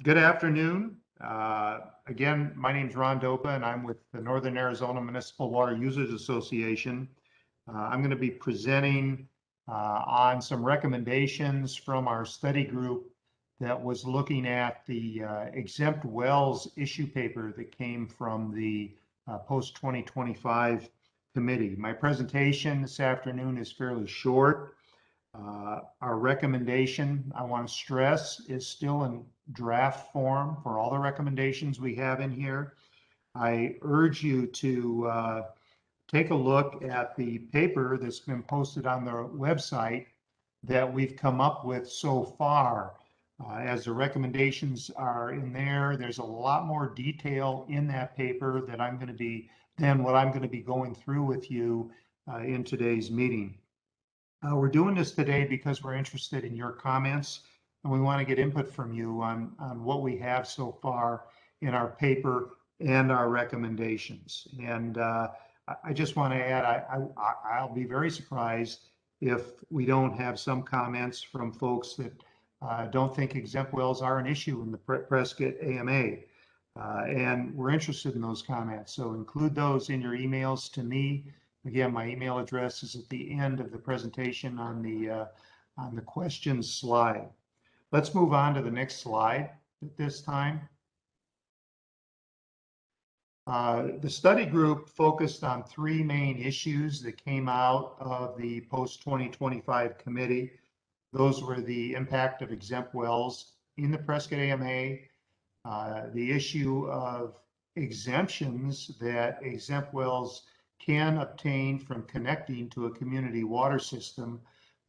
Good afternoon. Again, my name is Ron Dopa, and I'm with the Northern Arizona Municipal Water Users Association. I'm going to be presenting on some recommendations from our study group that was looking at the exempt wells issue paper that came from the post-2025 committee. My presentation this afternoon is fairly short. Our recommendation, I want to stress, is still in draft form for all the recommendations we have in here. I urge you to take a look at the paper that's been posted on the website that we've come up with so far. As the recommendations are in there, there's a lot more detail in that paper that than what I'm going to be going through with you in today's meeting. We're doing this today because we're interested in your comments, and we want to get input from you on what we have so far in our paper and our recommendations. And I just want to add, I'll be very surprised if we don't have some comments from folks that don't think exempt wells are an issue in the Prescott AMA. And we're interested in those comments. So include those in your emails to me. Again, my email address is at the end of the presentation on the questions slide. Let's move on to the next slide at this time. The study group focused on three main issues that came out of the post-2025 committee. Those were the impact of exempt wells in the Prescott AMA, the issue of exemptions that exempt wells can obtain from connecting to a community water system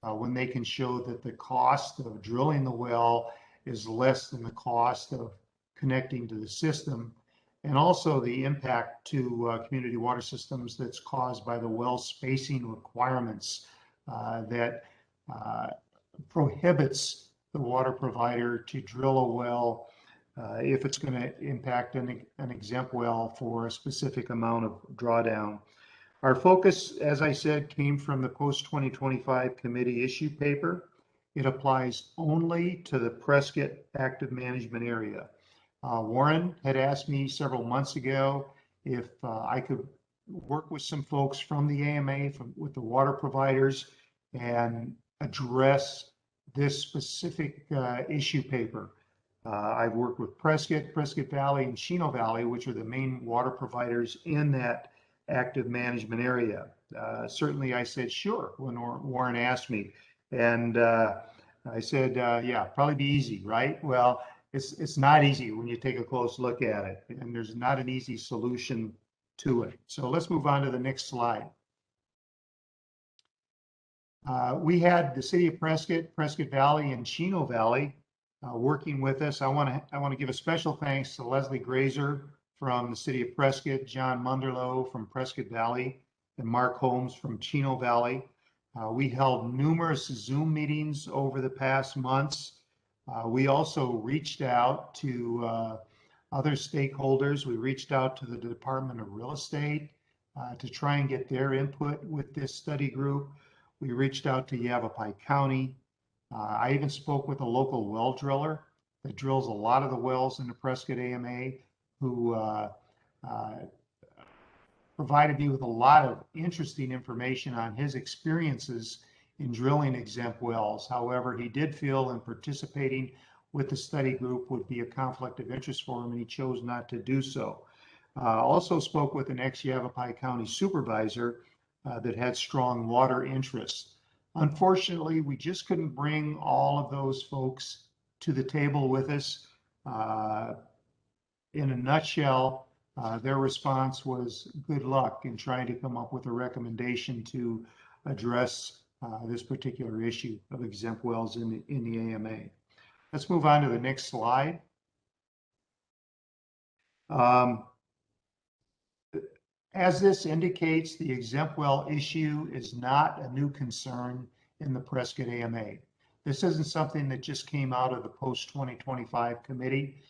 when they can show that the cost of drilling the well is less than the cost of connecting to the system, and also the impact to community water systems that's caused by the well spacing requirements that prohibits the water provider to drill a well if it's going to impact an exempt well for a specific amount of drawdown. Our focus, as I said, came from the post-2025 committee issue paper. It applies only to the Prescott active management area. Warren had asked me several months ago if I could work with some folks from the AMA, with the water providers, and address this specific issue paper. I've worked with Prescott Valley, and Chino Valley, which are the main water providers in that active management area. Certainly I said, sure, when Warren asked me. And I said, yeah, probably be easy, right? Well, it's not easy when you take a close look at it, and there's not an easy solution to it. So let's move on to the next slide. We had the city of Prescott Valley, and Chino Valley working with us. I want to give a special thanks to Leslie Grazer from the city of Prescott, John Munderloh from Prescott Valley, and Mark Holmes from Chino Valley. We held numerous Zoom meetings over the past months. We also reached out to other stakeholders. We reached out to the Department of Real Estate to try and get their input with this study group. We reached out to Yavapai County. I even spoke with a local well driller that drills a lot of the wells in the Prescott AMA, who provided me with a lot of interesting information on his experiences in drilling exempt wells. However, he did feel in participating with the study group would be a conflict of interest for him, and he chose not to do so. Also spoke with an ex-Yavapai County supervisor that had strong water interests. Unfortunately, we just couldn't bring all of those folks to the table with us. In a nutshell, their response was good luck in trying to come up with a recommendation to address this particular issue of exempt wells in the AMA. Let's move on to the next slide. As this indicates, the exempt well issue is not a new concern in the Prescott AMA. This isn't something that just came out of the post-2025 committee.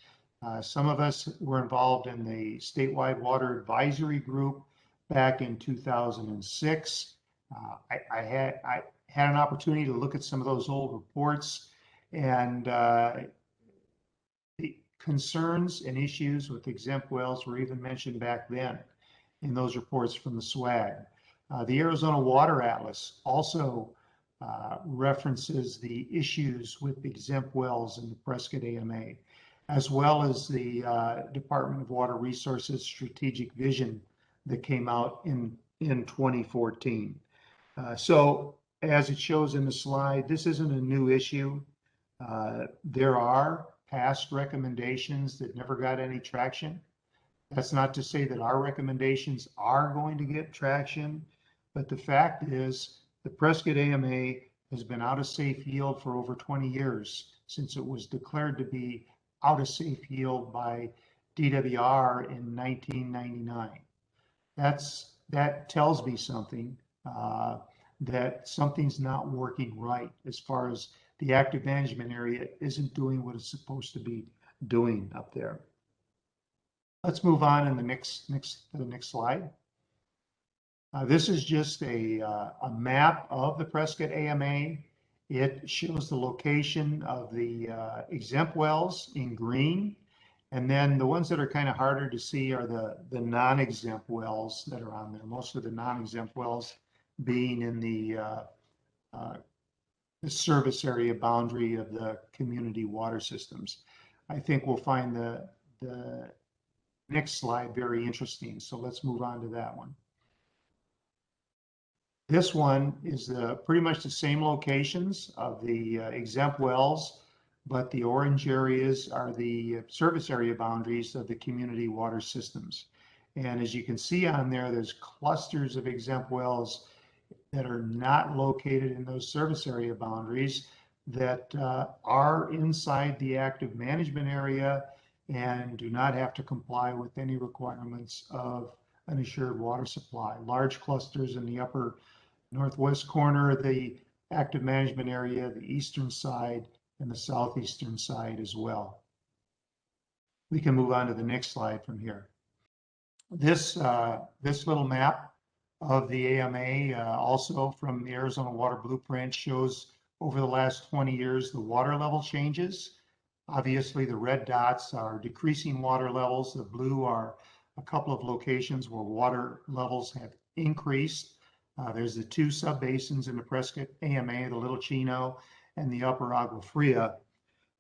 Some of us were involved in the statewide water advisory group back in 2006. I had an opportunity to look at some of those old reports, and concerns and issues with exempt wells were even mentioned back then in those reports from the SWAG. The Arizona Water Atlas also references the issues with exempt wells in the Prescott AMA, as well as the Department of Water Resources strategic vision that came out in 2014. So as it shows in the slide, this isn't a new issue. There are past recommendations that never got any traction. That's not to say that our recommendations are going to get traction, but the fact is the Prescott AMA has been out of safe yield for over 20 years since it was declared to be out of safe yield by DWR in 1999. That tells me something, that something's not working right as far as the active management area isn't doing what it's supposed to be doing up there. Let's move on in the next slide. This is just a map of the Prescott AMA. It shows the location of the exempt wells in green, and then the ones that are kind of harder to see are the non-exempt wells that are on there. Most of the non-exempt wells being in the service area boundary of the community water systems. I think we'll find the next slide very interesting, so let's move on to that one. This one is pretty much the same locations of the exempt wells, but the orange areas are the service area boundaries of the community water systems. And as you can see on there, there's clusters of exempt wells that are not located in those service area boundaries that are inside the active management area and do not have to comply with any requirements of an assured water supply. Large clusters in the upper northwest corner of the active management area, the eastern side, and the southeastern side as well. We can move on to the next slide from here. This little map of the AMA, also from the Arizona Water Blueprint, shows over the last 20 years the water level changes. Obviously, the red dots are decreasing water levels. The blue are a couple of locations where water levels have increased. There's the two subbasins in the Prescott AMA, the Little Chino and the Upper Agua Fria.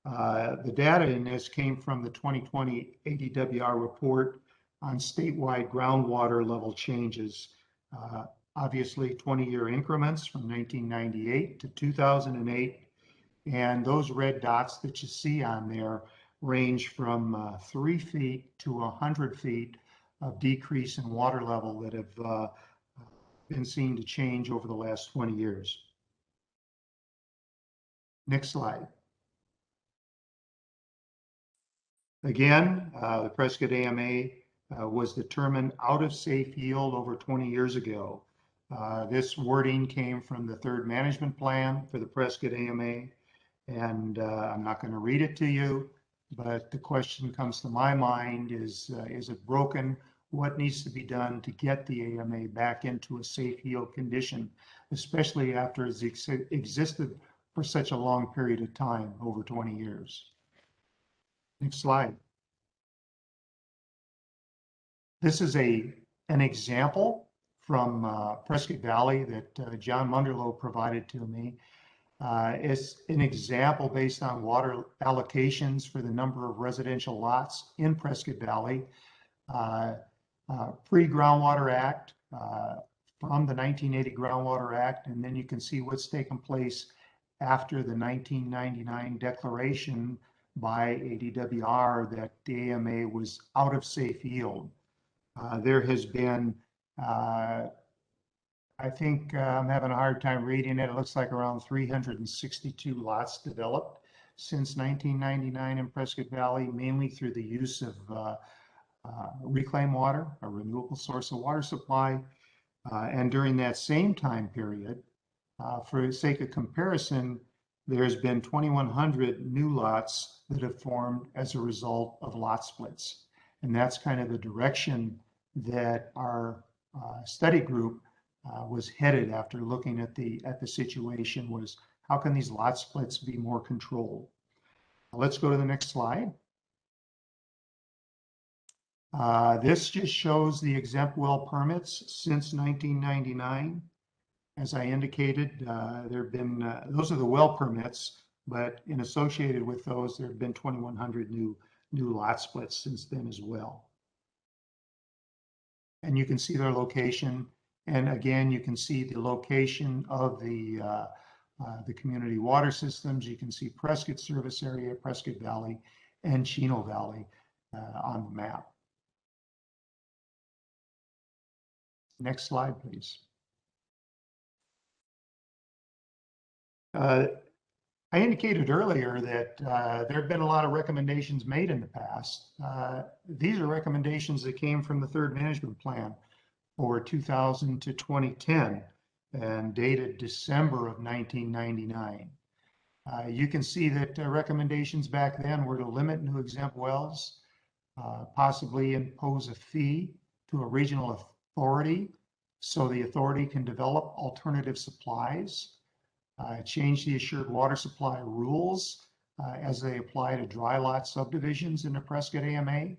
The data in this came from the 2020 ADWR report on statewide groundwater level changes. Obviously, 20-year increments from 1998 to 2008. And those red dots that you see on there range from 3 feet to 100 feet of decrease in water level that have been seen to change over the last 20 years. Next slide. Again, the Prescott AMA was determined out of safe yield over 20 years ago. This wording came from the third management plan for the Prescott AMA, and I'm not going to read it to you, but the question comes to my mind is it broken? What needs to be done to get the AMA back into a safe yield condition, especially after it's existed for such a long period of time, over 20 years. Next slide. This is an example from Prescott Valley that John Munderloh provided to me. It's an example based on water allocations for the number of residential lots in Prescott Valley. Pre-Groundwater Act, from the 1980 Groundwater Act, and then you can see what's taken place after the 1999 declaration by ADWR that the AMA was out of safe yield. There has been, I think I'm having a hard time reading it. It looks like around 362 lots developed since 1999 in Prescott Valley, mainly through the use of reclaimed water, a renewable source of water supply. And during that same time period, for the sake of comparison, there's been 2,100 new lots that have formed as a result of lot splits. And that's kind of the direction that our study group was headed after looking at the situation, was how can these lot splits be more controlled? Let's go to the next slide. This just shows the exempt well permits since 1999. As I indicated, there have been, those are the well permits, but associated with those, there have been 2,100 new lot splits since then as well. And you can see their location. And again, you can see the location of the community water systems. You can see Prescott service area, Prescott Valley, and Chino Valley on the map. Next slide, please. I indicated earlier that there have been a lot of recommendations made in the past. These are recommendations that came from the third management plan for 2000 to 2010 and dated December of 1999. You can see that recommendations back then were to limit new exempt wells, possibly impose a fee to a regional authority so the authority can develop alternative supplies, change the assured water supply rules as they apply to dry lot subdivisions in the Prescott AMA,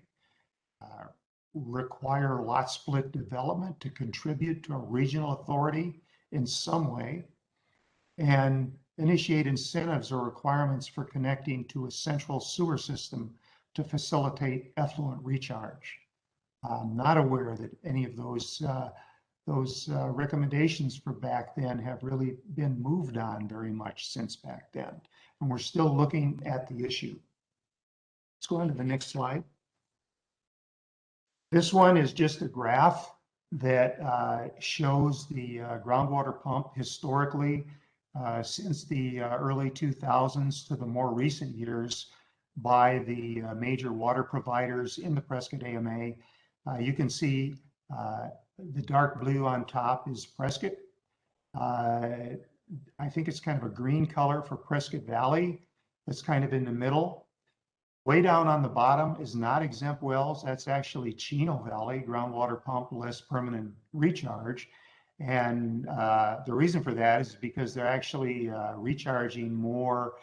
require lot split development to contribute to a regional authority in some way, and initiate incentives or requirements for connecting to a central sewer system to facilitate effluent recharge. I'm not aware that any of those recommendations for back then have really been moved on very much since back then. And we're still looking at the issue. Let's go on to the next slide. This one is just a graph that shows the groundwater pump historically since the early 2000s to the more recent years by the major water providers in the Prescott AMA. You can see the dark blue on top is Prescott. I think it's kind of a green color for Prescott Valley. That's kind of in the middle. Way down on the bottom is not exempt wells. That's actually Chino Valley, groundwater pump, less permanent recharge. And the reason for that is because they're actually recharging more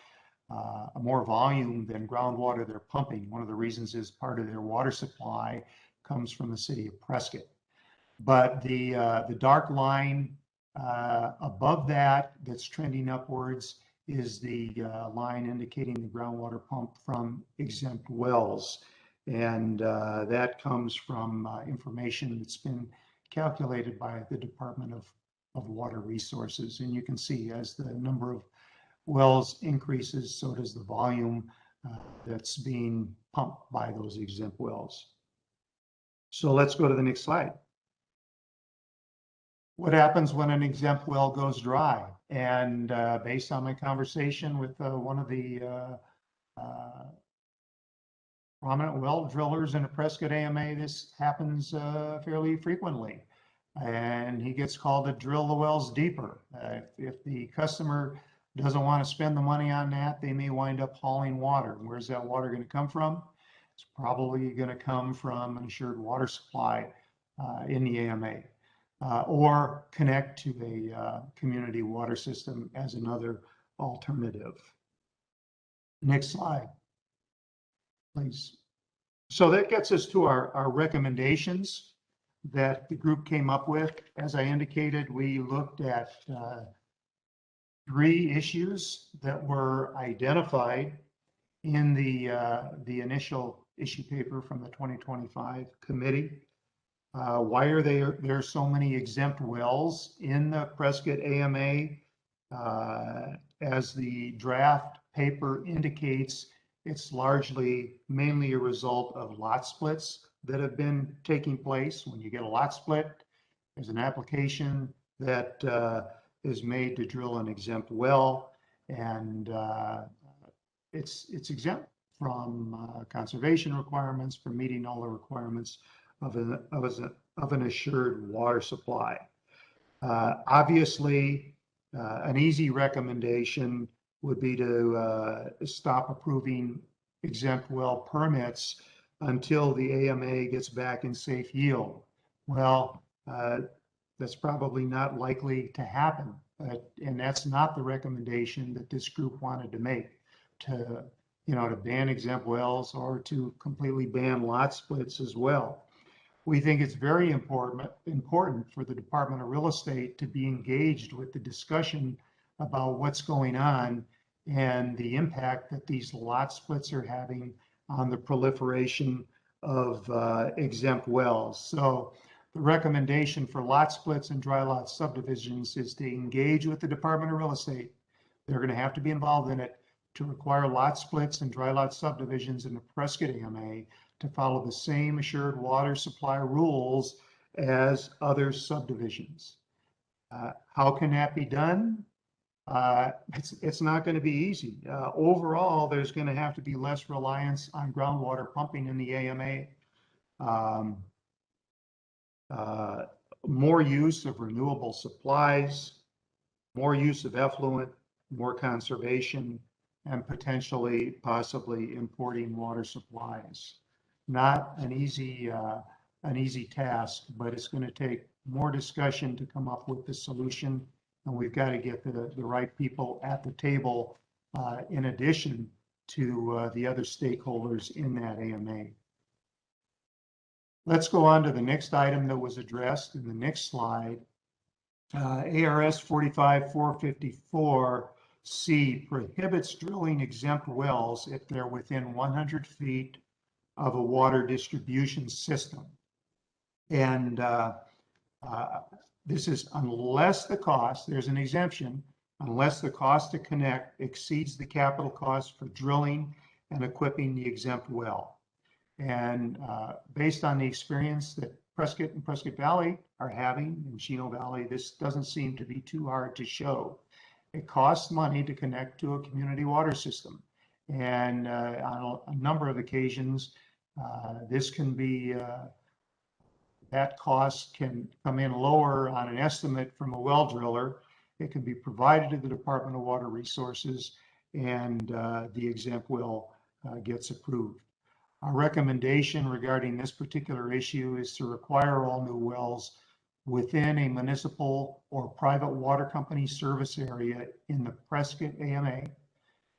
volume than groundwater they're pumping. One of the reasons is part of their water supply comes from the city of Prescott. But the dark line above that that's trending upwards is the line indicating the groundwater pump from exempt wells. And that comes from information that's been calculated by the Department of Water Resources. And you can see as the number of wells increases, so does the volume that's being pumped by those exempt wells. So let's go to the next slide. What happens when an exempt well goes dry? And based on my conversation with one of the prominent well drillers in the Prescott AMA, this happens fairly frequently. And he gets called to drill the wells deeper. If the customer doesn't want to spend the money on that, they may wind up hauling water. Where's that water going to come from? It's probably going to come from an assured water supply in the AMA. Or connect to a community water system as another alternative. Next slide, please. So that gets us to our recommendations that the group came up with. As I indicated, we looked at 3 issues that were identified in the initial issue paper from the 2025 committee. Why are there so many exempt wells in the Prescott AMA? As the draft paper indicates, it's mainly a result of lot splits that have been taking place. When you get a lot split, there's an application that is made to drill an exempt well, and it's exempt from conservation requirements, from meeting all the requirements of an assured water supply. Obviously, an easy recommendation would be to stop approving exempt well permits until the AMA gets back in safe yield. Well, that's probably not likely to happen, and that's not the recommendation that this group wanted to make, to to ban exempt wells or to completely ban lot splits as well. We think it's very important for the Department of Real Estate to be engaged with the discussion about what's going on and the impact that these lot splits are having on the proliferation of exempt wells. So the recommendation for lot splits and dry lot subdivisions is to engage with the Department of Real Estate. They're going to have to be involved in it to require lot splits and dry lot subdivisions in the Prescott AMA to follow the same assured water supply rules as other subdivisions. How can that be done? It's not going to be easy. Overall, there's going to have to be less reliance on groundwater pumping in the AMA. More use of renewable supplies, more use of effluent, more conservation, and possibly importing water supplies. Not an easy task, but it's going to take more discussion to come up with the solution, and we've got to get the right people at the table in addition to the other stakeholders in that AMA. Let's go on to the next item that was addressed in the next slide. ARS 45454C prohibits drilling exempt wells if they're within 100 feet of a water distribution system. And this is unless the cost, there's an exemption, unless the cost to connect exceeds the capital cost for drilling and equipping the exempt well. And based on the experience that Prescott and Prescott Valley are having in Chino Valley, this doesn't seem to be too hard to show. It costs money to connect to a community water system. And on a number of occasions, this can be, that cost can come in lower on an estimate from a well driller. It can be provided to the Department of Water Resources, and the exempt well gets approved. Our recommendation regarding this particular issue is to require all new wells within a municipal or private water company service area in the Prescott AMA.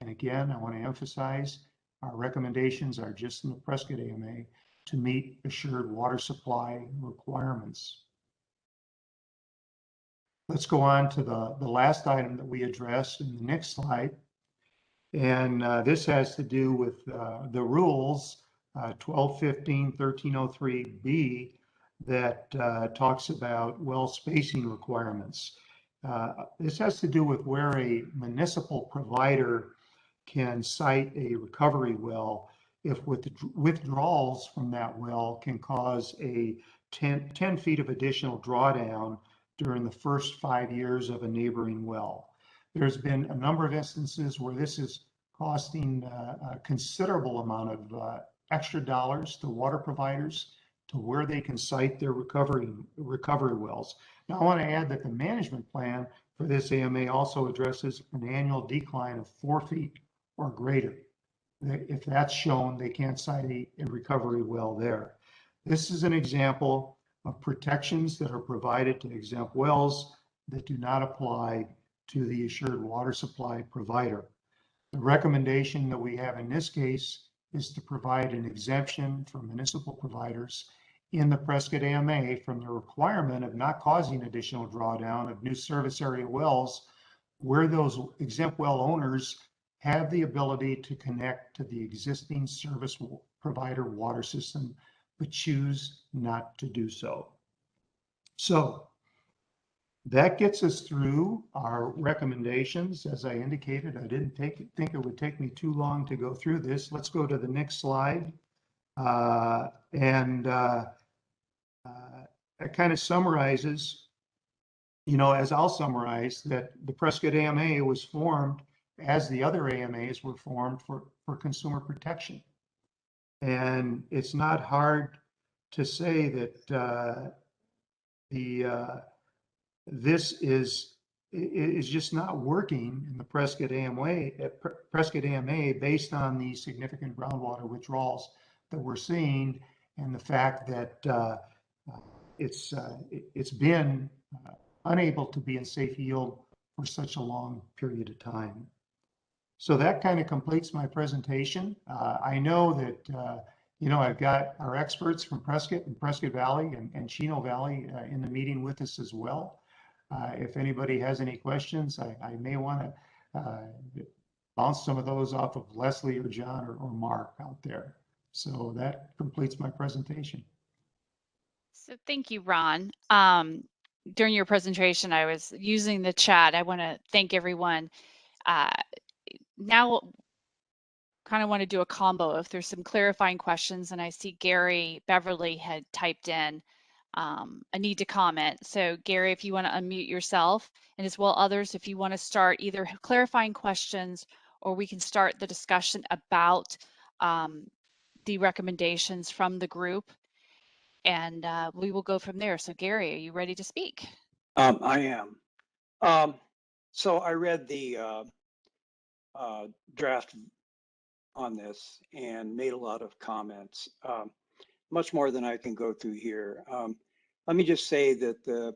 And again, I want to emphasize our recommendations are just in the Prescott AMA to meet assured water supply requirements. Let's go on to the last item that we addressed in the next slide. And this has to do with the rules 1215-1303B that talks about well spacing requirements. This has to do with where a municipal provider can site a recovery well if withdrawals from that well can cause a 10 feet of additional drawdown during the first 5 years of a neighboring well. There's been a number of instances where this is costing a considerable amount of extra dollars to water providers to where they can site their recovery wells. Now, I want to add that the management plan for this AMA also addresses an annual decline of 4 feet or greater. If that's shown, they can't site a recovery well there. This is an example of protections that are provided to exempt wells that do not apply to the assured water supply provider. The recommendation that we have in this case is to provide an exemption for municipal providers in the Prescott AMA from the requirement of not causing additional drawdown of new service area wells where those exempt well owners have the ability to connect to the existing service provider water system, but choose not to do so. So that gets us through our recommendations. As I indicated, I didn't think it would take me too long to go through this. Let's go to the next slide. It kind of summarizes, as I'll summarize, that the Prescott AMA was formed as the other AMAs were formed for consumer protection. And it's not hard to say that this is just not working in the Prescott AMA based on the significant groundwater withdrawals that we're seeing and the fact that it's been unable to be in safe yield for such a long period of time. So that kind of completes my presentation. I know that, I've got our experts from Prescott and Prescott Valley and Chino Valley in the meeting with us as well. If anybody has any questions, I may want to bounce some of those off of Leslie or John or Mark out there. So that completes my presentation. So thank you, Ron. During your presentation, I was using the chat. I want to thank everyone. Now, kind of want to do a combo. If there's some clarifying questions, and I see Gary Beverly had typed in a need to comment. So Gary, if you want to unmute yourself, and as well others, if you want to start either clarifying questions, or we can start the discussion about the recommendations from the group, and we will go from there. So Gary, are you ready to speak? I am. So I read the draft on this and made a lot of comments, much more than I can go through here. Let me just say that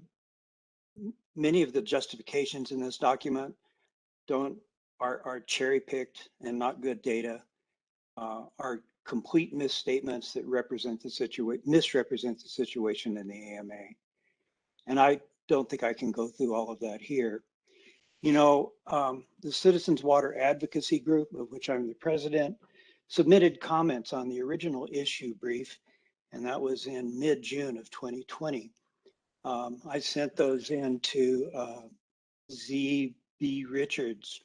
many of the justifications in this document are cherry picked and not good data, are complete misstatements that misrepresent the situation in the AMA. And I don't think I can go through all of that here. The Citizens Water Advocacy Group, of which I'm the president, submitted comments on the original issue brief, and that was in mid-June of 2020. I sent those in to Z.B. Richards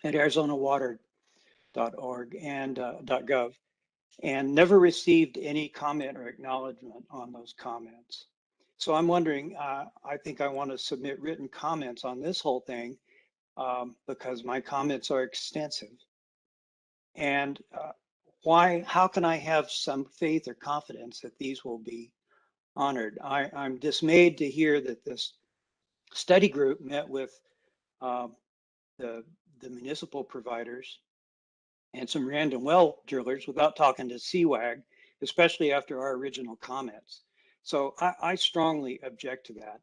at arizonawater.org and .gov, and never received any comment or acknowledgement on those comments. So I'm wondering, I think I want to submit written comments on this whole thing because my comments are extensive. And how can I have some faith or confidence that these will be honored? I'm dismayed to hear that this study group met with the municipal providers and some random well drillers without talking to CWAG, especially after our original comments. So I strongly object to that.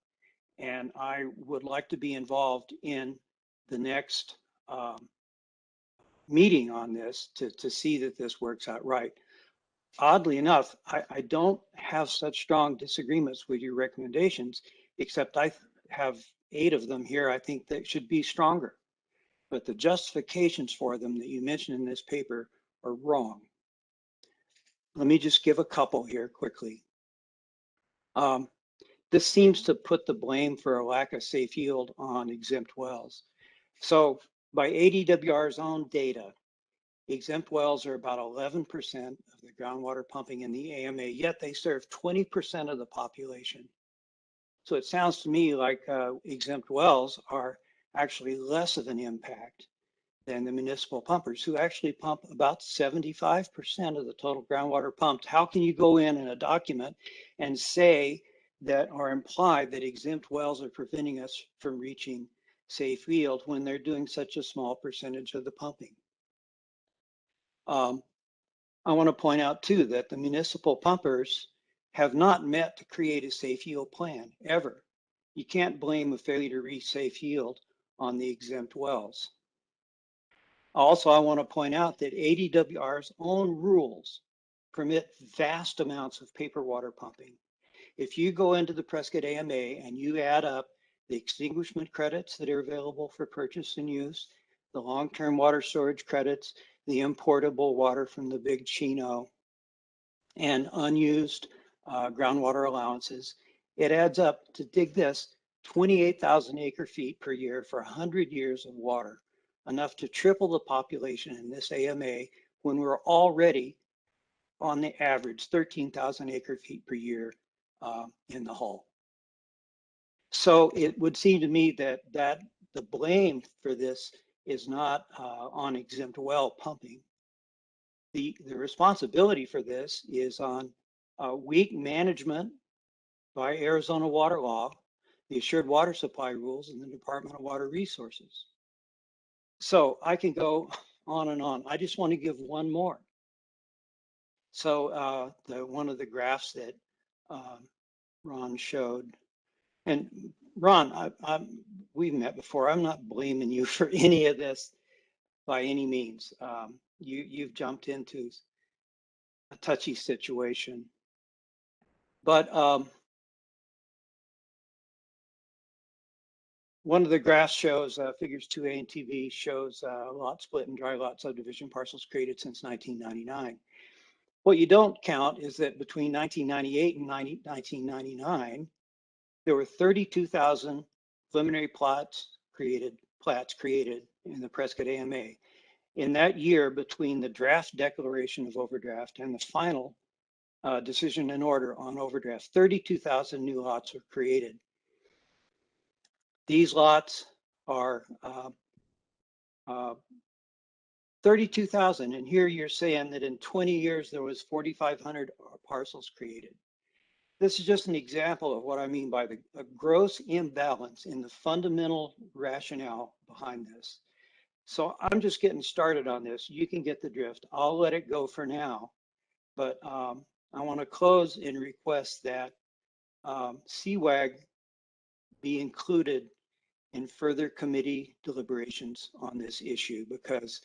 And I would like to be involved in the next meeting on this to see that this works out right. Oddly enough, I don't have such strong disagreements with your recommendations, except I have 8 of them here I think that should be stronger. But the justifications for them that you mentioned in this paper are wrong. Let me just give a couple here quickly. This seems to put the blame for a lack of safe yield on exempt wells. So by ADWR's own data, exempt wells are about 11% of the groundwater pumping in the AMA, yet they serve 20% of the population. So it sounds to me like exempt wells are actually less of an impact than the municipal pumpers, who actually pump about 75% of the total groundwater pumped. How can you go in a document and say that or imply that exempt wells are preventing us from reaching safe yield when they're doing such a small percentage of the pumping? I want to point out too that the municipal pumpers have not met to create a safe yield plan ever. You can't blame a failure to reach safe yield on the exempt wells. Also, I want to point out that ADWR's own rules permit vast amounts of paper water pumping. If you go into the Prescott AMA and you add up the extinguishment credits that are available for purchase and use, the long-term water storage credits, the importable water from the big Chino, and unused groundwater allowances, it adds up to, dig this, 28,000 acre feet per year for 100 years of water, enough to triple the population in this AMA when we're already on the average 13,000 acre feet per year in the hull. So it would seem to me that the blame for this is not on exempt well pumping. The responsibility for this is on weak management by Arizona water law, the Assured Water Supply rules, and the Department of Water Resources. So I can go on and on. I just want to give one more. So one of the graphs that Ron showed, and Ron, we've met before. I'm not blaming you for any of this, by any means. You've jumped into a touchy situation. But one of the graphs shows, figures 2A and 2B shows lot split and dry lot subdivision parcels created since 1999. What you don't count is that between 1998 and 1999, there were 32,000 preliminary plats created in the Prescott AMA. In that year, between the draft declaration of overdraft and the final decision and order on overdraft, 32,000 new lots were created. These lots are 32,000, and here you're saying that in 20 years there was 4,500 parcels created. This is just an example of what I mean by a gross imbalance in the fundamental rationale behind this. So I'm just getting started on this. You can get the drift. I'll let it go for now, but I want to close and request that CWAG be included in further committee deliberations on this issue, because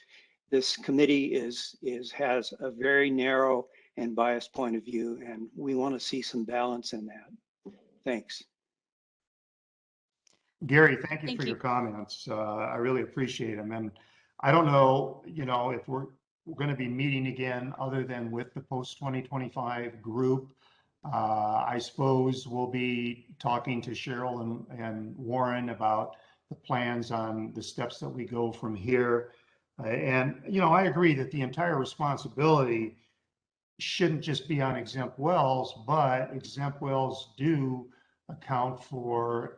this committee has a very narrow and biased point of view, and we want to see some balance in that. Thanks. Gary, thank you Thank for you. your comments. I really appreciate them. And I don't know, if we're going to be meeting again other than with the post 2025 group. I suppose we'll be talking to Cheryl and Warren about the plans on the steps that we go from here. And I agree that the entire responsibility shouldn't just be on exempt wells, but exempt wells do account for,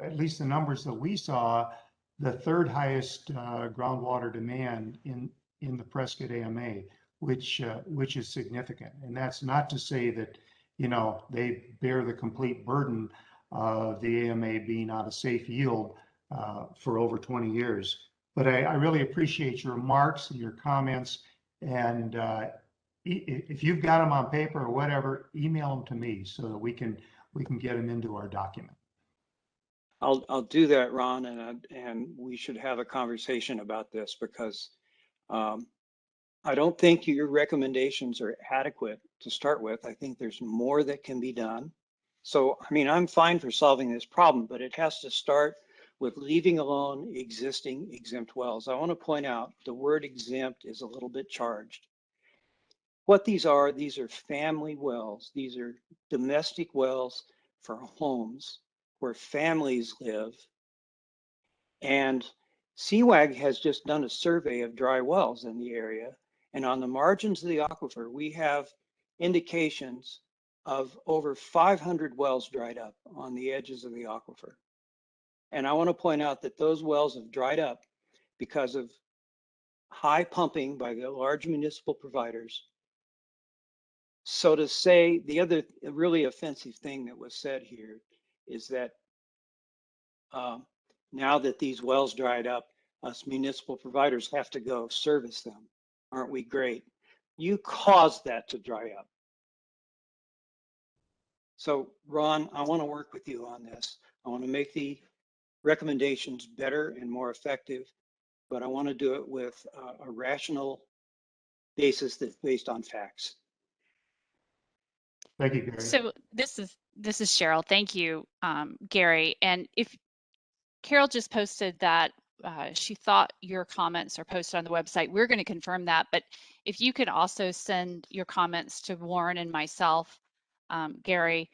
at least the numbers that we saw, the third highest groundwater demand in the Prescott AMA, which is significant. And that's not to say that they bear the complete burden of the AMA being out of safe yield for over 20 years. But I really appreciate your remarks and your comments. And if you've got them on paper or whatever, email them to me so that we can get them into our document. I'll do that, Ron, and we should have a conversation about this, because I don't think your recommendations are adequate to start with. I think there's more that can be done. So, I mean, I'm fine for solving this problem, but it has to start with leaving alone existing exempt wells. I want to point out the word exempt is a little bit charged. What these are family wells. These are domestic wells for homes where families live. And CWAG has just done a survey of dry wells in the area. And on the margins of the aquifer, we have indications of over 500 wells dried up on the edges of the aquifer. And I want to point out that those wells have dried up because of high pumping by the large municipal providers. So to say, the other really offensive thing that was said here is that now that these wells dried up, us municipal providers have to go service them. Aren't we great? You caused that to dry up. So Ron, I want to work with you on this. I want to make the recommendations better and more effective, but I want to do it with a rational basis that's based on facts. Thank you, Gary. So this is Cheryl. Thank you, Gary. And if Carol just posted that she thought your comments are posted on the website, we're going to confirm that. But if you could also send your comments to Warren and myself, Gary,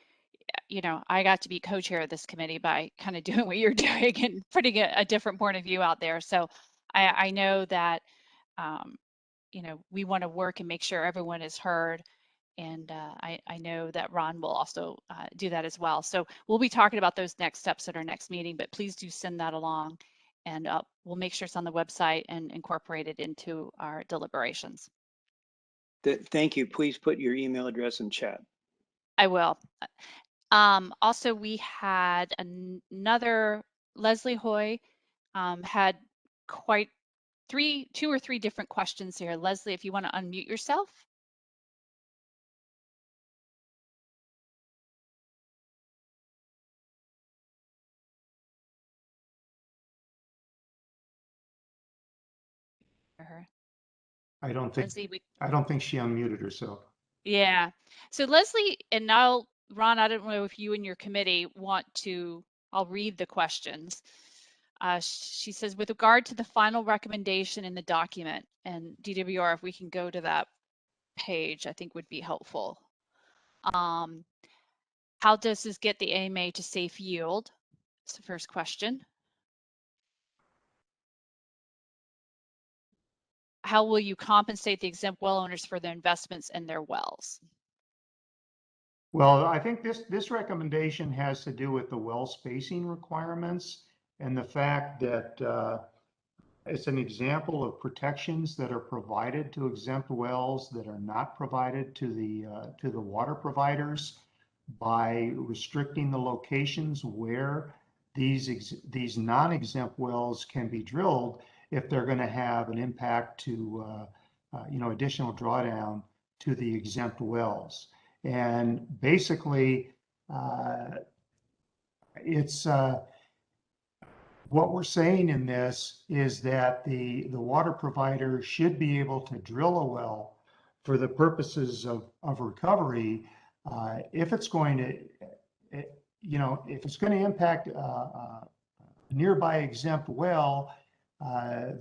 I got to be co-chair of this committee by kind of doing what you're doing and putting a different point of view out there. So I know that, we want to work and make sure everyone is heard. And I know that Ron will also do that as well. So we'll be talking about those next steps at our next meeting, but please do send that along, and we'll make sure it's on the website and incorporate it into our deliberations. Thank you. Please put your email address in chat. I will. Also, we had another, Leslie Hoy had quite two or three different questions here. Leslie, if you want to unmute yourself. her. I don't think Leslie, she unmuted herself. yeah. So Leslie, and now Ron, I don't know if you and your committee want to, I'll read the questions. She says, with regard to the final recommendation in the document, and DWR, if we can go to that page, I think would be helpful. How does this get the AMA to safe yield? That's the first question. How will you compensate the exempt well owners for their investments in their wells? Well, I think this recommendation has to do with the well spacing requirements and the fact that it's an example of protections that are provided to exempt wells that are not provided to the water providers by restricting the locations where these non-exempt wells can be drilled if they're going to have an impact to additional drawdown to the exempt wells. And basically, it's what we're saying in this is that the water provider should be able to drill a well for the purposes of recovery if it's going to, if it's going to impact a nearby exempt well,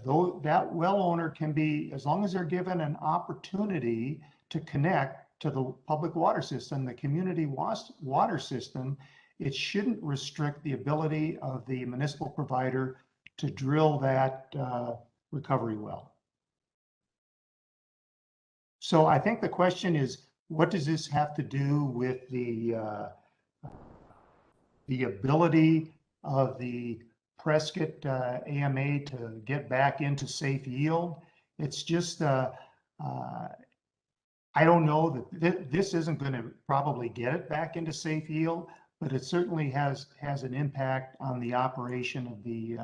though that well owner can be, as long as they're given an opportunity to connect to the public water system, the community water system, it shouldn't restrict the ability of the municipal provider to drill that recovery well. So I think the question is, what does this have to do with the ability of the Prescott AMA to get back into safe yield? It's just, I don't know that this isn't going to probably get it back into safe yield, but it certainly has an impact on the operation of the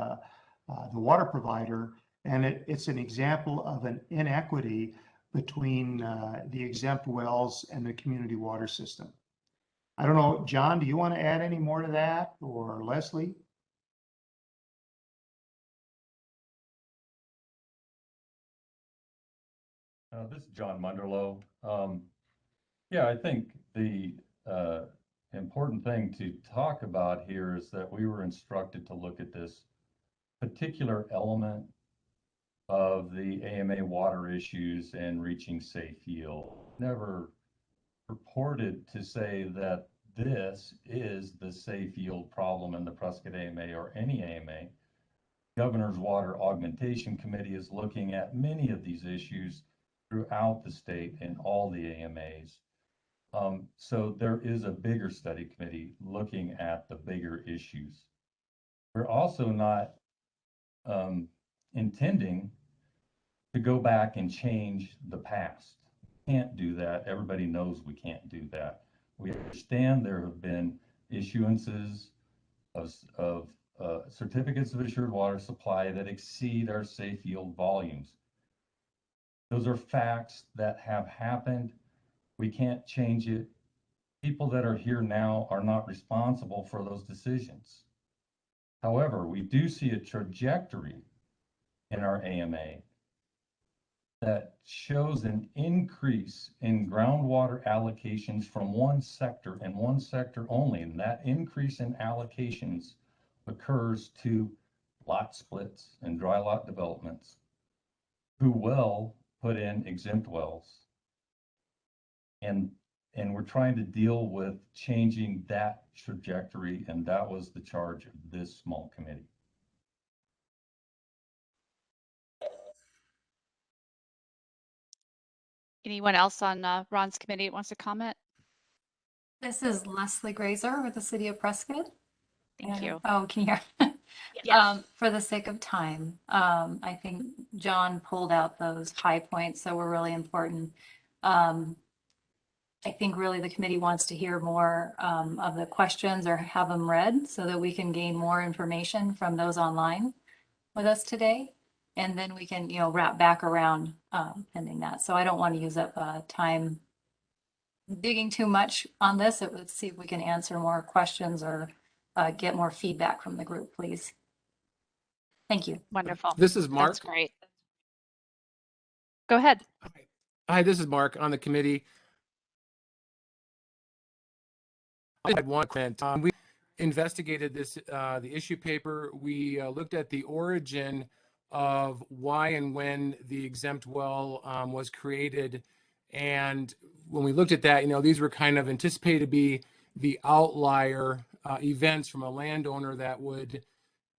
water provider, and it's an example of an inequity between the exempt wells and the community water system. I don't know, John, do you want to add any more to that, or Leslie? This is John Munderlow. Yeah, I think the important thing to talk about here is that we were instructed to look at this particular element of the AMA water issues and reaching safe yield. Never purported to say that this is the safe yield problem in the Prescott AMA or any AMA. Governor's Water Augmentation Committee is looking at many of these issues throughout the state in all the AMAs. So there is a bigger study committee looking at the bigger issues. We're also not intending to go back and change the past. We can't do that. Everybody knows we can't do that. We understand there have been issuances of certificates of assured water supply that exceed our safe yield volumes. Those are facts that have happened. We can't change it. People that are here now are not responsible for those decisions. However, we do see a trajectory in our AMA that shows an increase in groundwater allocations from one sector and one sector only. And that increase in allocations occurs to lot splits and dry lot developments who will put in exempt wells. And we're trying to deal with changing that trajectory, and that was the charge of this small committee. Anyone else on Ron's committee that wants to comment? This is Leslie Grazer with the City of Prescott. Thank you. Oh, can you hear? Yes. For the sake of time, I think John pulled out those high points that were really important. I think really the committee wants to hear more of the questions or have them read so that we can gain more information from those online with us today. And then we can, wrap back around pending that. So I don't want to use up time digging too much on this. Let's see if we can answer more questions or get more feedback from the group, please. Thank you. Wonderful. This is Mark. That's great. Go ahead. Hi, this is Mark on the committee. I had one comment. We investigated this, the issue paper. We looked at the origin of why and when the exempt well was created. And when we looked at that, these were kind of anticipated to be the outlier events from a landowner that would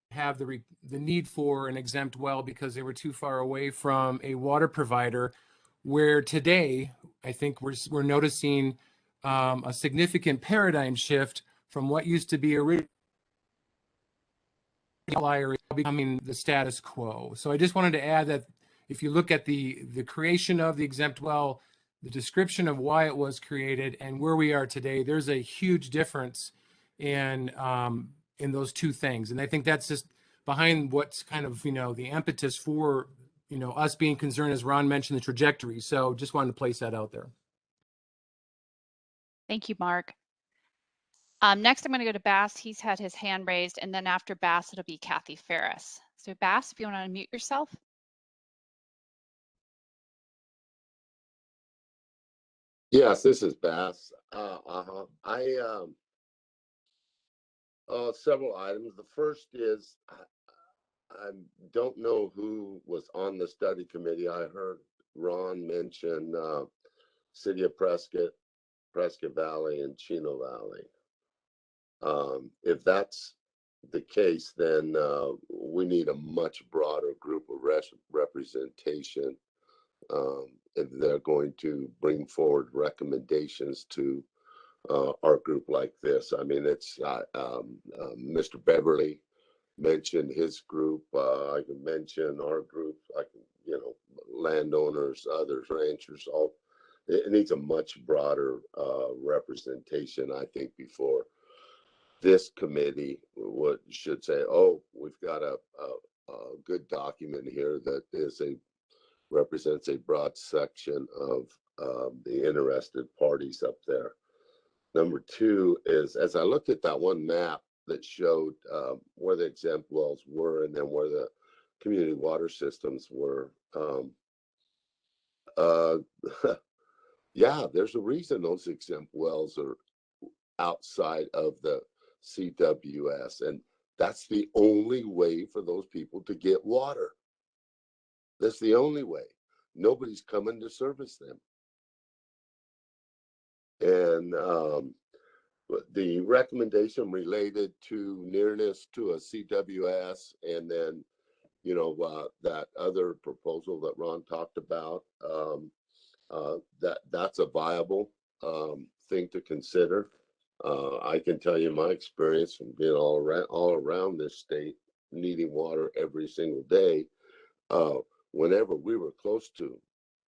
have the need for an exempt well because they were too far away from a water provider. Where today, I think we're noticing a significant paradigm shift from what used to be originally outlier becoming the status quo. So I just wanted to add that if you look at the creation of the exempt well, the description of why it was created and where we are today, there's a huge difference in those two things. And I think that's just behind what's kind of, the impetus for, us being concerned, as Ron mentioned, the trajectory. So just wanted to place that out there. Thank you, Mark. Next, I'm going to go to Bass. He's had his hand raised, and then after Bass, it'll be Kathy Ferris. So Bass, if you want to unmute yourself. Yes, this is Bass. Several items. The first is I don't know who was on the study committee. I heard Ron mention City of Prescott, Prescott Valley, and Chino Valley. If that's the case, then we need a much broader group of representation if they're going to bring forward recommendations to our group like this. I mean, it's Mr. Beverly mentioned his group. I can mention our group. I can, landowners, others, ranchers. All it needs a much broader representation, I think, before this committee should say, "Oh, we've got a good document here that represents a broad section of the interested parties up there." Number two is, as I looked at that one map that showed where the exempt wells were and then where the community water systems were, yeah, there's a reason those exempt wells are outside of the CWS, and that's the only way for those people to get water. That's the only way. Nobody's coming to service them. And the recommendation related to nearness to a CWS, and then, that other proposal that Ron talked about, that's a viable thing to consider. I can tell you my experience from being all around this state, needing water every single day. Whenever we were close to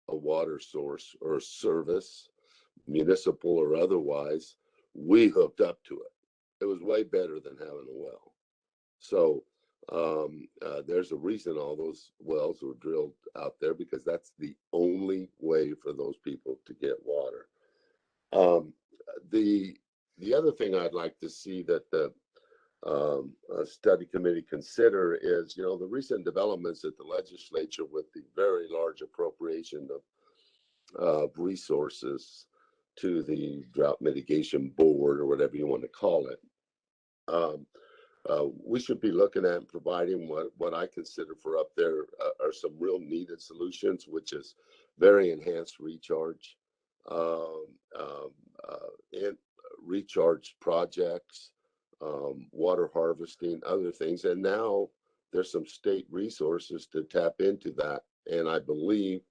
a water source or service, municipal or otherwise, we hooked up to it. It was way better than having a well. So there's a reason all those wells were drilled out there, because that's the only way for those people to get water. The other thing I'd like to see that the study committee consider is, the recent developments at the legislature with the very large appropriation of resources to the drought mitigation board, or whatever you want to call it. We should be looking at and providing what I consider for up there are some real needed solutions, which is very enhanced recharge, and recharge projects, water harvesting, other things. And now there's some state resources to tap into that. And I believe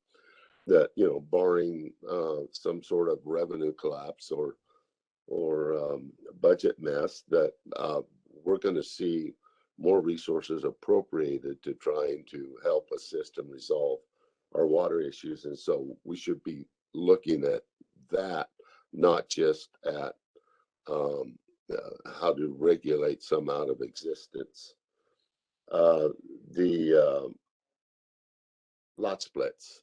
that, barring some sort of revenue collapse or budget mess, that we're going to see more resources appropriated to trying to help assist and resolve our water issues. And so we should be looking at that, not just at how to regulate some out of existence. The lot splits.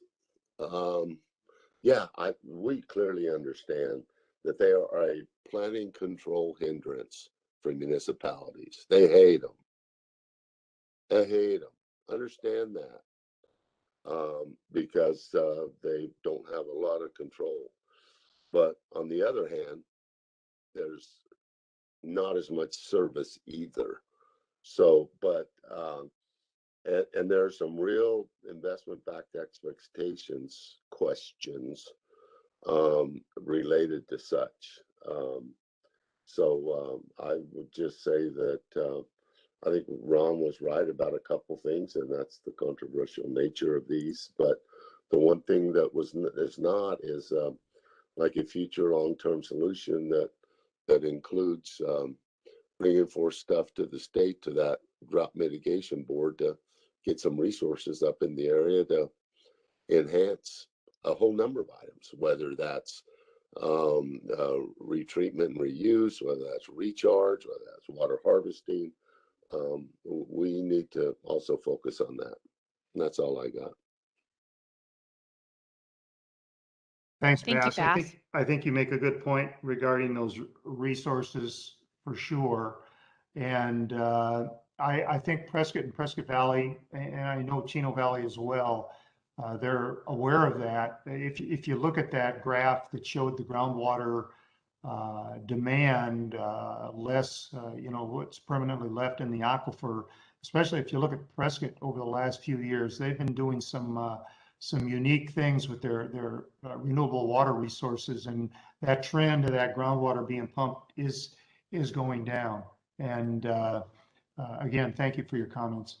Yeah, we clearly understand that they are a planning control hindrance for municipalities. They hate them. They hate them. Understand that. because they don't have a lot of control. But on the other hand, there's not as much service either. So, but and there are some real investment-backed expectations questions related to such. I would just say that I think Ron was right about a couple things, and that's the controversial nature of these. But the one thing that is not is like a future long-term solution that includes bringing forth stuff to the state, to that drought mitigation board, to get some resources up in the area to enhance a whole number of items, whether that's retreatment and reuse, whether that's recharge, whether that's water harvesting. We need to also focus on that. And that's all I got. Thanks, Thank you, Bass. Bass. I think you make a good point regarding those resources for sure. And I think Prescott and Prescott Valley, and I know Chino Valley as well, they're aware of that. If you look at that graph that showed the groundwater demand less, what's permanently left in the aquifer, especially if you look at Prescott over the last few years, they've been doing some unique things with their renewable water resources, and that trend of that groundwater being pumped is going down. And again, thank you for your comments.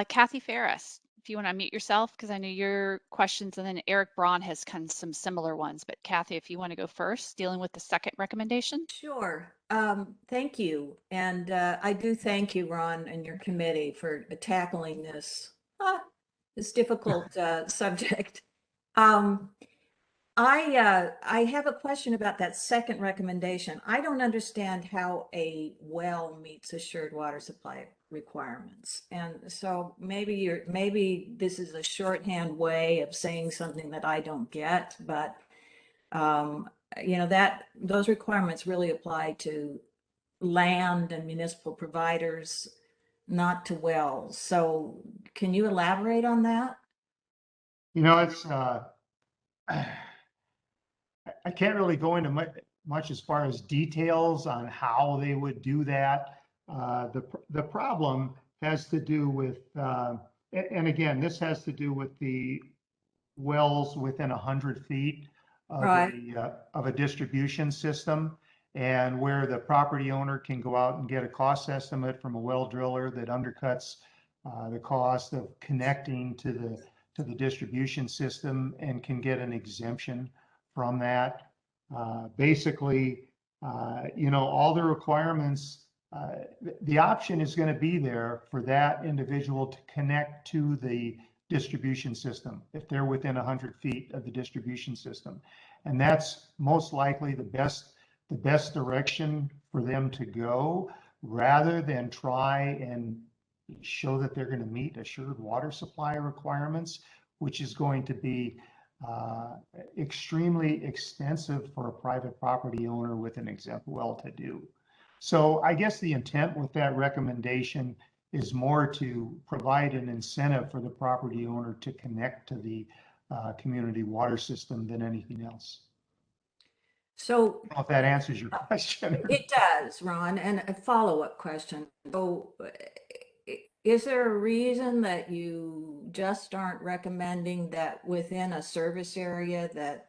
Kathy Ferris, if you want to unmute yourself, because I know your questions, and then Eric Braun has some similar ones. But Kathy, if you want to go first, dealing with the second recommendation. Sure. Thank you. And I do thank you, Ron, and your committee for tackling this difficult subject. I have a question about that second recommendation. I don't understand how a well meets assured water supply requirements. And so maybe this is a shorthand way of saying something that I don't get, but those requirements really apply to land and municipal providers, not to wells. So can you elaborate on that? It's I can't really go into much as far as details on how they would do that. The problem has to do with, and again, this has to do with the wells within 100 feet of, Right. Of a distribution system, and where the property owner can go out and get a cost estimate from a well driller that undercuts the cost of connecting to the distribution system and can get an exemption from that. Basically, all the requirements, the option is going to be there for that individual to connect to the distribution system if they're within 100 feet of the distribution system. And that's most likely the best direction for them to go, rather than try and show that they're going to meet assured water supply requirements, which is going to be extremely expensive for a private property owner with an exempt well to do. So I guess the intent with that recommendation is more to provide an incentive for the property owner to connect to the community water system than anything else. So I don't know if that answers your question. it does, Ron. And a follow-up question. So is there a reason that you just aren't recommending that within a service area, that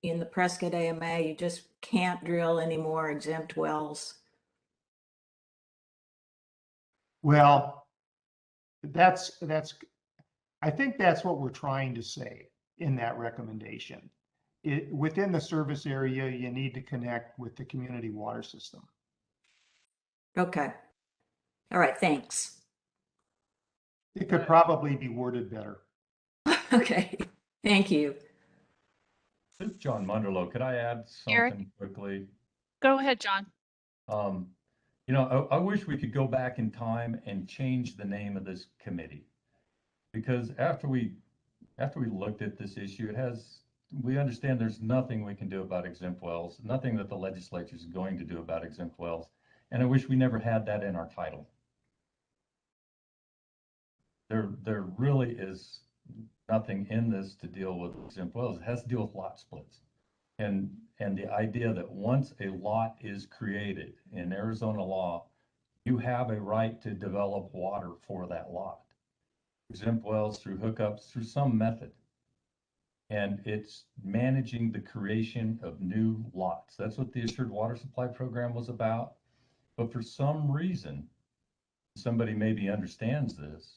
in the Prescott AMA, you just can't drill any more exempt wells? Well, I think that's what we're trying to say in that recommendation. Within the service area, you need to connect with the community water system. Okay. All right, thanks. It could probably be worded better. Okay, thank you. This is John Munderloh. Could I add Eric? something quickly? Go ahead, John. I wish we could go back in time and change the name of this committee, because after we looked at this issue, we understand there's nothing we can do about exempt wells, nothing that the legislature is going to do about exempt wells. And I wish we never had that in our title. There really is nothing in this to deal with exempt wells. It has to deal with lot splits. And the idea that once a lot is created in Arizona law, you have a right to develop water for that lot. Exempt wells through hookups, through some method. And it's managing the creation of new lots. That's what the Assured Water Supply Program was about. But for some reason, somebody maybe understands this,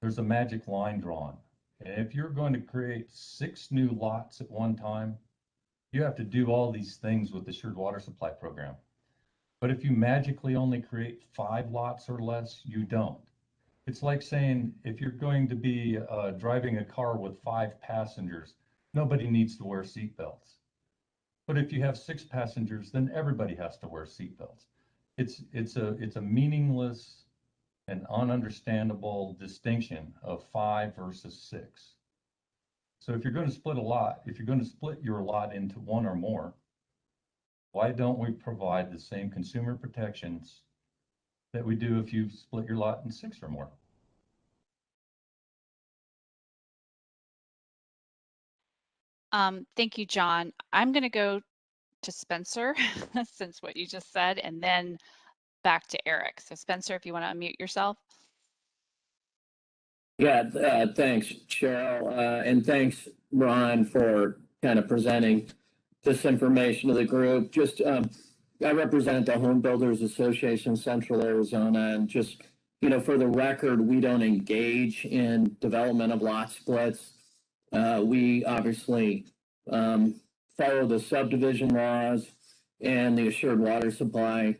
there's a magic line drawn. And if you're going to create 6 new lots at one time, you have to do all these things with the Assured Water Supply Program. But if you magically only create 5 lots or less, you don't. It's like saying if you're going to be driving a car with 5 passengers, nobody needs to wear seatbelts. But if you have 6 passengers, then everybody has to wear seatbelts. It's a meaningless and ununderstandable distinction of 5 versus 6. So if you're going to split a lot, if you're going to split your lot into 1 or more, why don't we provide the same consumer protections that we do if you split your lot in 6 or more? Thank you, John. I'm going to go to Spencer since what you just said, and then back to Eric. So Spencer, if you want to unmute yourself. Yeah, thanks, Cheryl, and thanks, Ron, for kind of presenting this information to the group. Just, I represent the Home Builders Association Central Arizona, and just, for the record, we don't engage in development of lot splits. We obviously follow the subdivision laws and the Assured Water Supply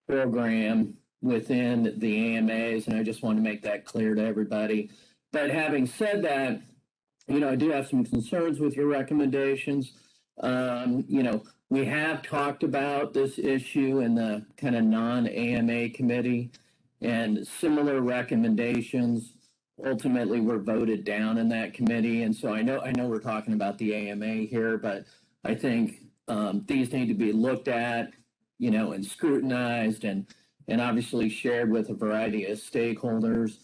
Program within the AMAs, and I just want to make that clear to everybody. But having said that, I do have some concerns with your recommendations. We have talked about this issue in the kind of non-AMA committee, and similar recommendations ultimately were voted down in that committee. And so I know we're talking about the AMA here, but I think these need to be looked at, and scrutinized and obviously shared with a variety of stakeholders.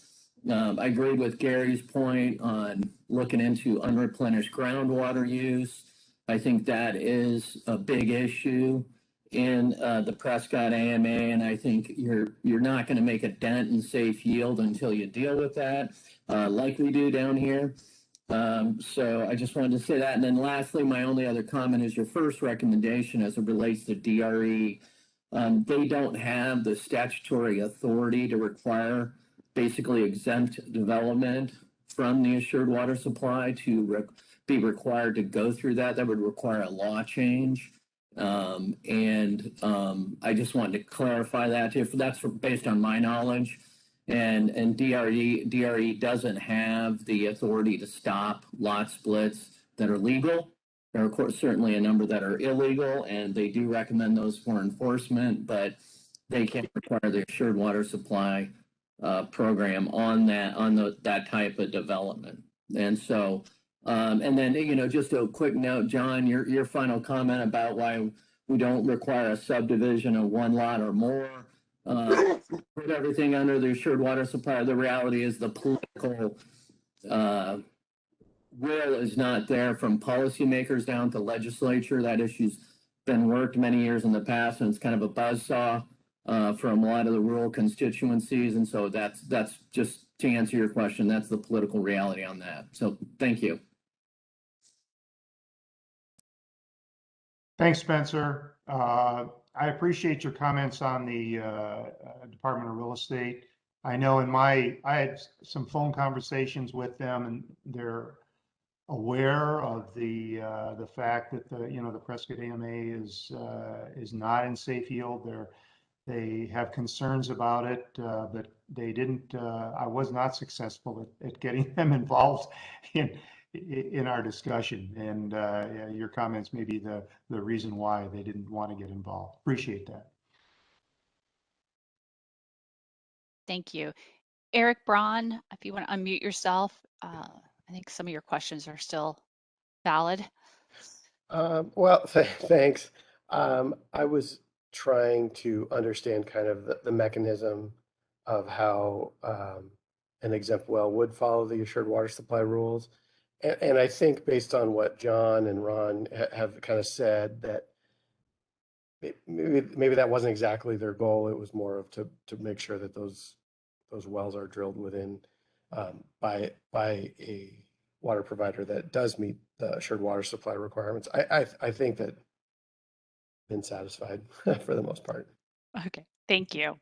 I agreed with Gary's point on looking into unreplenished groundwater use. I think that is a big issue in the Prescott AMA, and I think you're not going to make a dent in safe yield until you deal with that, like we do down here. So I just wanted to say that. And then lastly, my only other comment is your first recommendation as it relates to DRE. They don't have the statutory authority to require basically exempt development from the Assured Water Supply to be required to go through that. That would require a law change. I just wanted to clarify that too. That's based on my knowledge. And DRE doesn't have the authority to stop lot splits that are legal. There are, of course, certainly a number that are illegal, and they do recommend those for enforcement, but they can't require the Assured Water Supply program on that type of development. And so, and then, just a quick note, John, your final comment about why we don't require a subdivision of 1 lot or more, put everything under the Assured Water Supply. The reality is the political will is not there from policymakers down to legislature. That issue's been worked many years in the past, and it's kind of a buzzsaw from a lot of the rural constituencies. And so that's just to answer your question, that's the political reality on that. So thank you. Thanks, Spencer. I appreciate your comments on the Department of Real Estate. I know I had some phone conversations with them, and they're aware of the fact that the Prescott AMA is not in safe yield. They have concerns about it, but they didn't. I was not successful at getting them involved in our discussion, and your comments may be the reason why they didn't want to get involved. Appreciate that. Thank you. Eric Braun, if you want to unmute yourself, I think some of your questions are still valid. Well, thanks. I was trying to understand kind of the mechanism of how an exempt well would follow the assured water supply rules. And I think based on what John and Ron have kind of said, that maybe that wasn't exactly their goal. It was more of to make sure that those wells are drilled within by a water provider that does meet the assured water supply requirements. I think that been satisfied for the most part. Okay, thank you.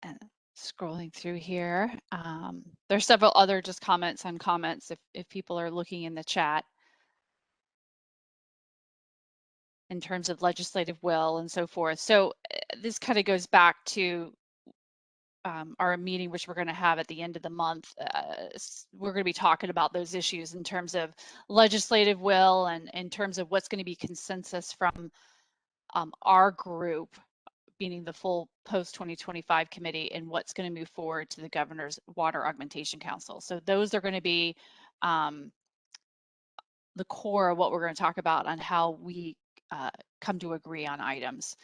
And scrolling through here, there's several other just comments on comments if people are looking in the chat in terms of legislative will and so forth. So this kind of goes back to our meeting, which we're going to have at the end of the month. We're going to be talking about those issues in terms of legislative will and in terms of what's going to be consensus from our group, meaning the full post 2025 committee, and what's going to move forward to the governor's water augmentation council. So those are going to be the core of what we're going to talk about on how we come to agree on items.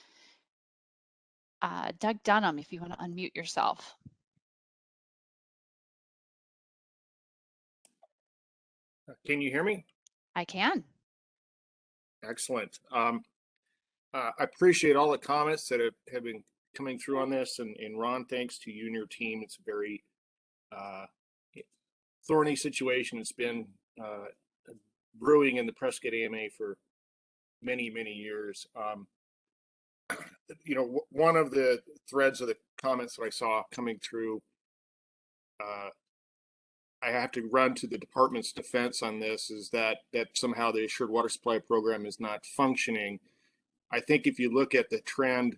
Doug Dunham, if you want to unmute yourself. Can you hear me? I can. Excellent. I appreciate all the comments that have been coming through on this. And Ron, thanks to you and your team. It's a very thorny situation. It's been brewing in the Prescott AMA for many, many years. You know, one of the threads of the comments that I saw coming through, I have to run to the department's defense on this, is that somehow the assured water supply program is not functioning. I think if you look at the trend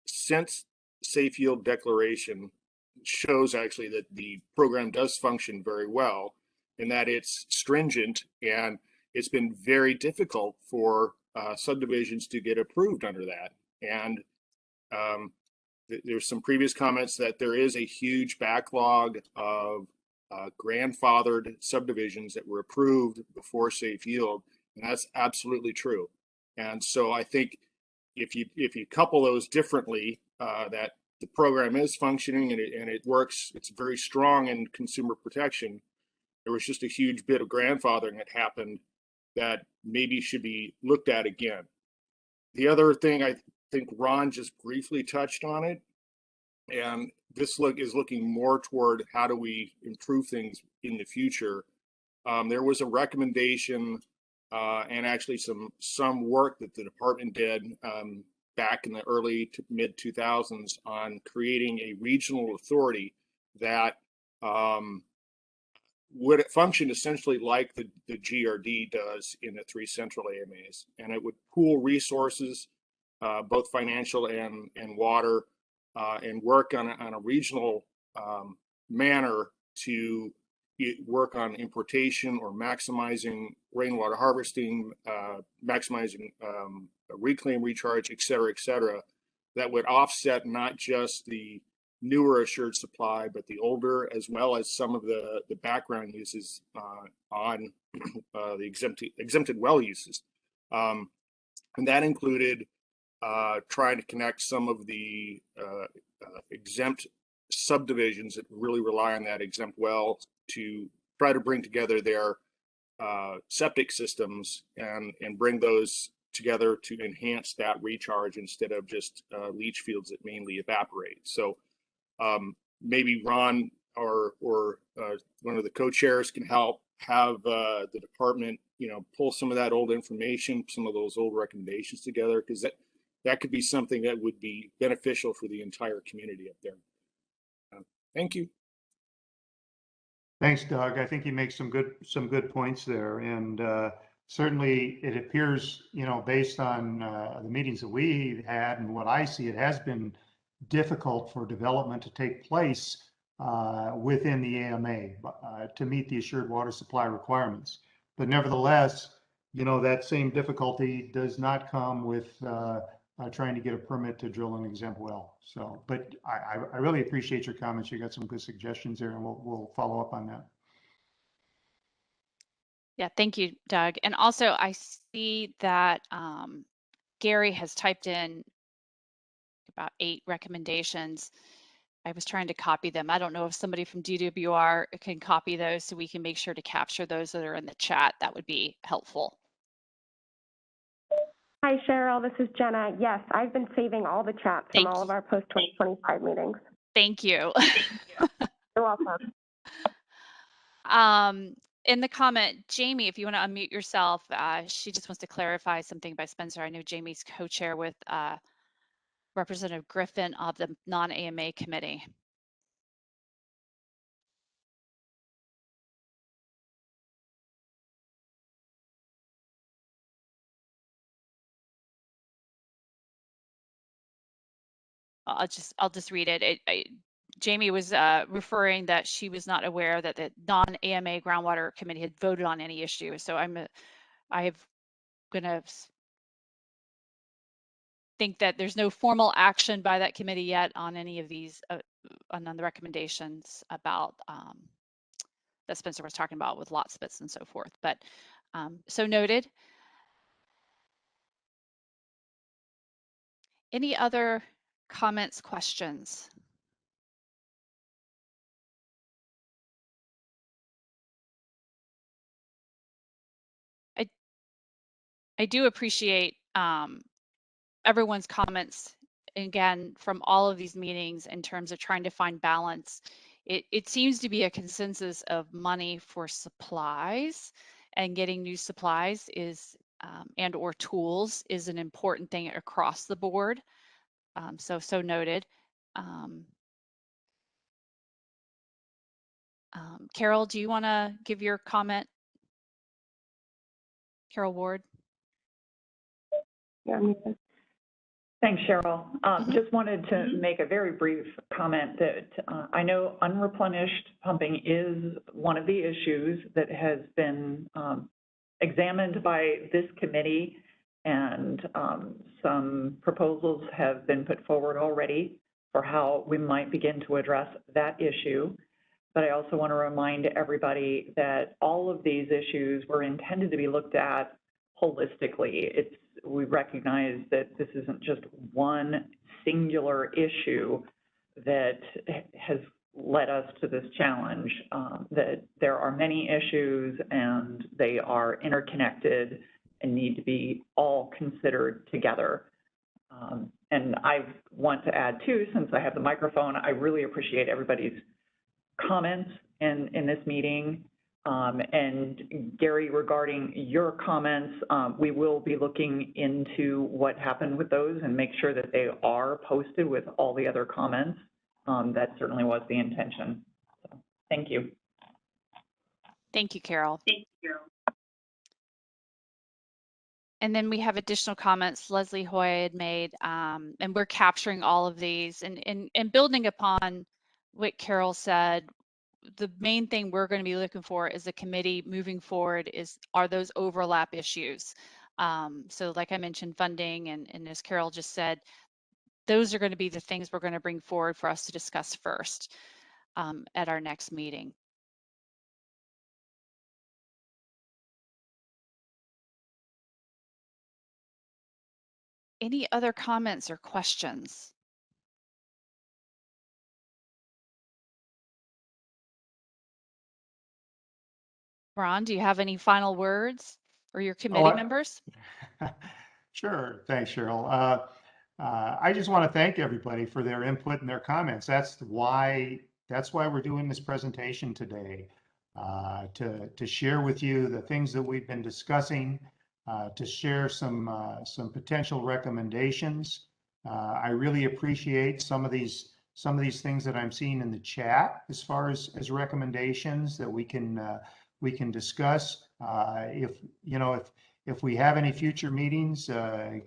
since safe yield declaration, it shows actually that the program does function very well, and that it's stringent, and it's been very difficult for subdivisions to get approved under that. And there's some previous comments that there is a huge backlog of grandfathered subdivisions that were approved before safe yield, and that's absolutely true. And so I think if you couple those differently, that the program is functioning and it works, it's very strong in consumer protection. There was just a huge bit of grandfathering that happened that maybe should be looked at again. The other thing, I think Ron just briefly touched on it, and this is looking more toward how do we improve things in the future. There was a recommendation and actually some work that the department did back in the early to mid 2000s on creating a regional authority that would function essentially like the GRD does in the 3 central AMAs, and it would pool resources, both financial and water, and work on a regional manner to work on importation or maximizing rainwater harvesting, maximizing reclaim, recharge, et cetera, that would offset not just the newer assured supply, but the older, as well as some of the background uses on the exempted well uses. And that included trying to connect some of the exempt subdivisions that really rely on that exempt well to try to bring together their septic systems and bring those together to enhance that recharge instead of just leach fields that mainly evaporate. So maybe Ron or one of the co-chairs can help have the department, pull some of that old information, some of those old recommendations together, because that could be something that would be beneficial for the entire community up there. Thank you. Thanks, Doug. I think you make some good points there, and certainly it appears, based on the meetings that we had and what I see, it has been difficult for development to take place within the AMA to meet the assured water supply requirements. But nevertheless, that same difficulty does not come with trying to get a permit to drill an exempt well. So, but I really appreciate your comments. You got some good suggestions there, and we'll follow up on that. Yeah, thank you, Doug. And also, I see that Gary has typed in, get about 8 recommendations. I was trying to copy them. I don't know if somebody from DWR can copy those so we can make sure to capture those that are in the chat. That would be helpful. Hi, Cheryl. This is Jenna. Yes, I've been saving all the chats from all of our post-2025 meetings. Thank you. You're welcome. In the comment, Jamie, if you want to unmute yourself, she just wants to clarify something by Spencer. I know Jamie's co-chair with Representative Griffin of the non-AMA committee. I'll just read it. Jamie was referring that she was not aware that the non-AMA groundwater committee had voted on any issue. So I'm gonna think that there's no formal action by that committee yet on any of these, on the recommendations about that Spencer was talking about with lot splits and so forth. But so noted. Any other comments, questions? I do appreciate everyone's comments, again, from all of these meetings in terms of trying to find balance. It seems to be a consensus of money for supplies, and getting new supplies is and or tools is an important thing across the board. So noted. Carol, do you want to give your comment? Carol Ward. Yeah, Thanks, Cheryl. Just wanted to make a very brief comment that I know unreplenished pumping is one of the issues that has been examined by this committee, and some proposals have been put forward already for how we might begin to address that issue. But I also want to remind everybody that all of these issues were intended to be looked at holistically. We recognize that this isn't just one singular issue that has led us to this challenge, that there are many issues and they are interconnected and need to be all considered together. And I want to add too, since I have the microphone, I really appreciate everybody's comments in this meeting. And Gary, regarding your comments, we will be looking into what happened with those and make sure that they are posted with all the other comments. That certainly was the intention. So, thank you. Thank you, Carol. Thank you. And then we have additional comments Leslie Hoy had made, and we're capturing all of these and building upon what Carol said. The main thing we're going to be looking for as a committee moving forward are those overlap issues. So like I mentioned, funding, and as Carol just said, those are going to be the things we're going to bring forward for us to discuss first at our next meeting. Any other comments or questions? Ron, do you have any final words, or your committee members? Sure. Thanks, Cheryl. I just want to thank everybody for their input and their comments. That's why we're doing this presentation today, to share with you the things that we've been discussing, to share some potential recommendations. I really appreciate some of these things that I'm seeing in the chat as far as recommendations that we can discuss. If we have any future meetings,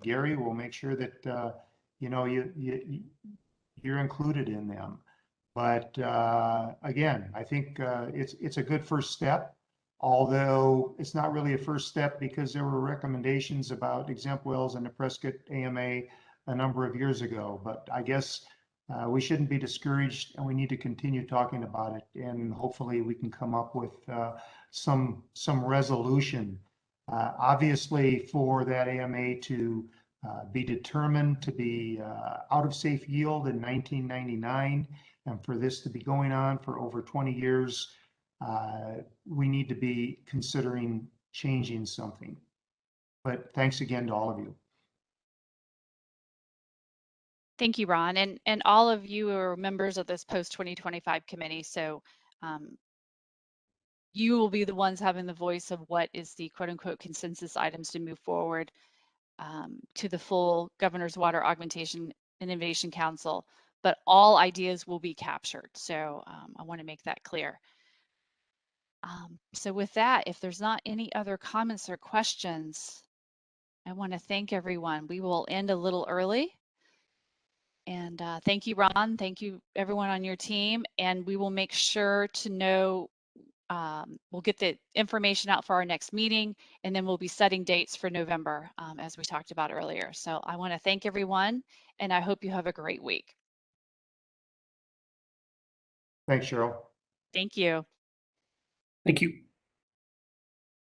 Gary will make sure that you're included in them. But again, I think it's a good first step, although it's not really a first step because there were recommendations about exempt wells in the Prescott AMA a number of years ago. But I guess we shouldn't be discouraged, and we need to continue talking about it, and hopefully we can come up with some resolution. Obviously, for that AMA to be determined to be out of safe yield in 1999. And for this to be going on for over 20 years, we need to be considering changing something. But thanks again to all of you. Thank you, Ron. And all of you are members of this post-2025 committee. So you will be the ones having the voice of what is the quote unquote consensus items to move forward to the full Governor's Water Augmentation and Innovation Council, but all ideas will be captured. So I want to make that clear. So with that, if there's not any other comments or questions, I want to thank everyone. We will end a little early. And thank you, Ron. Thank you, everyone on your team. And we will make sure to know, we'll get the information out for our next meeting, and then we'll be setting dates for November, as we talked about earlier. So I want to thank everyone, and I hope you have a great week. Thanks, Cheryl. Thank you. Thank you.